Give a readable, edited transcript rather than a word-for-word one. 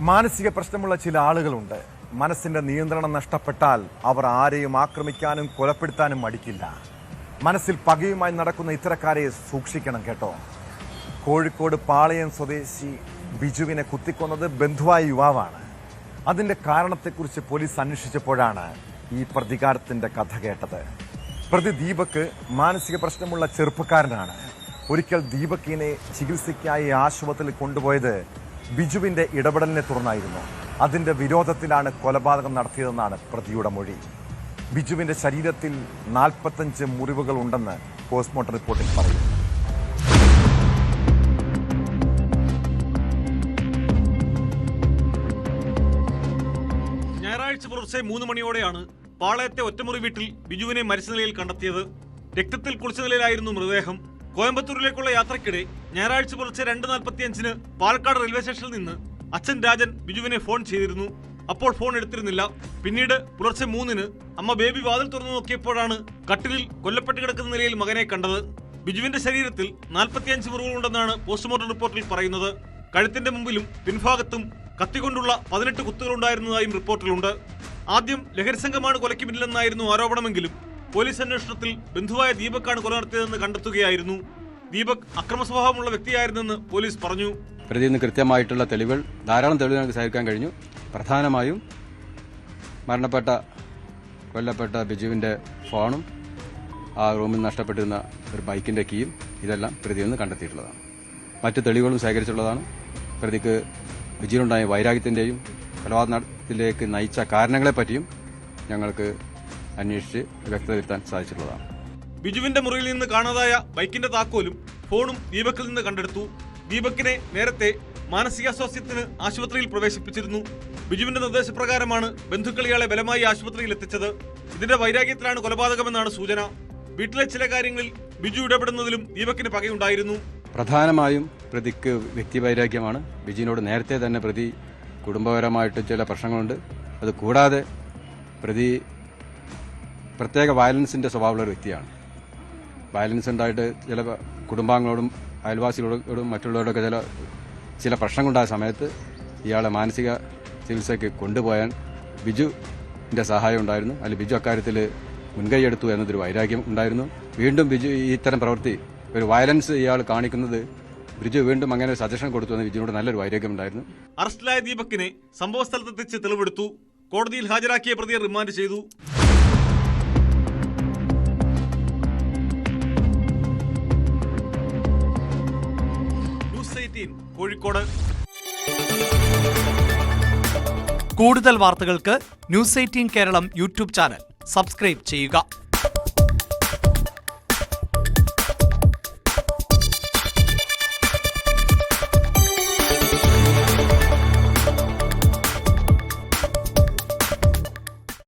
മാനസിക പ്രശ്നമുള്ള ചില ആളുകളുണ്ട്. മനസ്സിന്റെ നിയന്ത്രണം നഷ്ടപ്പെട്ടാൽ അവർ ആരെയും ആക്രമിക്കാനും കൊലപ്പെടുത്താനും മടിക്കില്ല. മനസ്സിൽ പകയുമായി നടക്കുന്ന ഇത്തരക്കാരെ സൂക്ഷിക്കണം കേട്ടോ. കോഴിക്കോട് പാളയം സ്വദേശി ബിജുവിനെ കുത്തിക്കൊന്നത് ബന്ധുവായ യുവാവാണ്. അതിന്റെ കാരണത്തെക്കുറിച്ച് പോലീസ് അന്വേഷിച്ചപ്പോഴാണ് ഈ പ്രതികാരത്തിന്റെ കഥ കേട്ടത്. പ്രതി ദീപക് മാനസിക പ്രശ്നമുള്ള ചെറുപ്പക്കാരനാണ്. ഒരിക്കൽ ദീപകിനെ ചികിത്സയ്ക്കായി ആശുപത്രിയിൽ കൊണ്ടുപോയത് ബിജുവിന്റെ ഇടപെടലിനെ തുടർന്നായിരുന്നു. അതിന്റെ വിരോധത്തിലാണ് കൊലപാതകം നടത്തിയതെന്നാണ് പ്രതിയുടെ മൊഴി. ബിജുവിന്റെ ശരീരത്തിൽ 45 മുറിവുകൾ ഉണ്ടെന്ന് പോസ്റ്റ്മോർട്ടം റിപ്പോർട്ടിൽ പറയുന്നു. ഞായറാഴ്ച പുലർച്ചെ 3 മണിയോടെയാണ് പാളയത്തെ ഒറ്റമുറി വീട്ടിൽ ബിജുവിനെ മരിച്ച നിലയിൽ കണ്ടെത്തിയത്. രക്തത്തിൽ കുളിച്ച നിലയിലായിരുന്നു മൃതദേഹം. കോയമ്പത്തൂരിലേക്കുള്ള യാത്രയ്ക്കിടെ ഞായറാഴ്ച പുലർച്ചെ 2:45 പാലക്കാട് റെയിൽവേ സ്റ്റേഷനിൽ നിന്ന് അച്ഛൻ രാജൻ ബിജുവിനെ ഫോൺ ചെയ്തിരുന്നു. അപ്പോൾ ഫോൺ എടുത്തിരുന്നില്ല. പിന്നീട് പുലർച്ചെ 3 അമ്മ ബേബി വാതിൽ തുറന്നു നോക്കിയപ്പോഴാണ് കട്ടിലിൽ കൊല്ലപ്പെട്ട് കിടക്കുന്ന നിലയിൽ മകനെ കണ്ടത്. ബിജുവിന്റെ ശരീരത്തിൽ 45 മുറിവുകളുണ്ടെന്നാണ് പോസ്റ്റ്മോർട്ടം റിപ്പോർട്ടിൽ പറയുന്നത്. കഴുത്തിന്റെ മുമ്പിലും പിൻഭാഗത്തും കത്തികൊണ്ടുള്ള 18 കുത്തുകളുണ്ടായിരുന്നതായും റിപ്പോർട്ടിലുണ്ട്. ആദ്യം ലഹരിസംഘമാണ് കൊലയ്ക്ക് പിന്നിലെന്നായിരുന്നു ആരോപണമെങ്കിലും പോലീസ് അന്വേഷണത്തിൽ ബന്ധുവായ ദീപക്കാണ് കൊല നടത്തിയതെന്ന് കണ്ടെത്തുകയായിരുന്നു. ദീപക് അക്രമ സ്വഭാവമുള്ള വ്യക്തിയായിരുന്നെന്ന് പോലീസ് പറഞ്ഞു. പ്രതിയിൽ നിന്ന് കൃത്യമായിട്ടുള്ള തെളിവുകൾ, ധാരാളം തെളിവുകൾ നമുക്ക് ശേഖരിക്കാൻ കഴിഞ്ഞു. പ്രധാനമായും കൊല്ലപ്പെട്ട ബിജുവിന്റെ ഫോണും ആ റൂമിൽ നഷ്ടപ്പെട്ടിരുന്ന ഒരു ബൈക്കിന്റെ കീയും ഇതെല്ലാം പ്രതിയിൽ നിന്ന് കണ്ടെത്തിയിട്ടുള്ളതാണ്. മറ്റ് തെളിവുകളും ശേഖരിച്ചുള്ളതാണ്. പ്രതിക്ക് ബിജുവിനുണ്ടായ വൈരാഗ്യത്തിന്റെയും കൊലപാതകത്തിലേക്ക് നയിച്ച കാരണങ്ങളെപ്പറ്റിയും ഞങ്ങൾക്ക് അന്വേഷിച്ച് വ്യക്തത വരുത്താൻ സാധിച്ചിട്ടുള്ളതാണ്. ബിജുവിന്റെ മുറിയിൽ നിന്ന് കാണാതായ ബൈക്കിന്റെ താക്കോലും ഫോണും ദീപക്കിൽ നിന്ന് കണ്ടെടുത്തു. ദീപക്കിനെ നേരത്തെ മാനസികാസ്വാസ്ഥ്യത്തിന് ആശുപത്രിയിൽ പ്രവേശിപ്പിച്ചിരുന്നു. ബിജുവിന്റെ നിർദ്ദേശപ്രകാരമാണ് ബന്ധുക്കൾ ഇയാളെ ബലമായി ആശുപത്രിയിൽ എത്തിച്ചത്. ഇതിന്റെ വൈരാഗ്യത്തിലാണ് കൊലപാതകമെന്നാണ് സൂചന. വീട്ടിലെ ചില കാര്യങ്ങളിൽ ബിജു ഇടപെടുന്നതിലും ദീപക്കിന് പകയുണ്ടായിരുന്നു. പ്രധാനമായും പ്രതിക്ക് വ്യക്തിവൈരാഗ്യമാണ്. ബിജുവിനോട് നേരത്തെ തന്നെ പ്രതി കുടുംബപരമായിട്ട് ചില പ്രശ്നങ്ങളുണ്ട്. അത് കൂടാതെ പ്രതി പ്രത്യേക വയലൻസിന്റെ സ്വഭാവമുള്ള ഒരു വ്യക്തിയാണ്. വയലൻസ് ഉണ്ടായിട്ട് ചില കുടുംബാംഗങ്ങളോടും അയൽവാസികളോടും മറ്റുള്ളവരോടൊക്കെ ചില പ്രശ്നങ്ങളുണ്ടായ സമയത്ത് ഇയാളെ മാനസിക ചികിത്സയ്ക്ക് കൊണ്ടുപോയാൻ ബിജുവിന്റെ സഹായം ഉണ്ടായിരുന്നു. അല്ലെങ്കിൽ ബിജു അക്കാര്യത്തിൽ മുൻകൈയെടുത്തു എന്നതൊരു വൈരാഗ്യം ഉണ്ടായിരുന്നു. വീണ്ടും ബിജു ഇത്തരം പ്രവൃത്തി, ഒരു വയലൻസ് ഇയാൾ കാണിക്കുന്നത് ബിജു വീണ്ടും അങ്ങനെ സജഷൻ കൊടുത്തു എന്ന് ബിജുവിനോട് നല്ലൊരു വൈരാഗ്യം ഉണ്ടായിരുന്നു. അറസ്റ്റിലായ ദീപക്കിനെ സംഭവസ്ഥലത്തെത്തിച്ച് തെളിവെടുത്തു. കോടതിയിൽ ഹാജരാക്കിയ പ്രതിയെ റിമാൻഡ് ചെയ്തു. ന്യൂസ് 18 കോഴിക്കോട്. കൂടുതൽ വാർത്തകൾക്ക് news 18 Keralam YouTube channel subscribe ചെയ്യുക.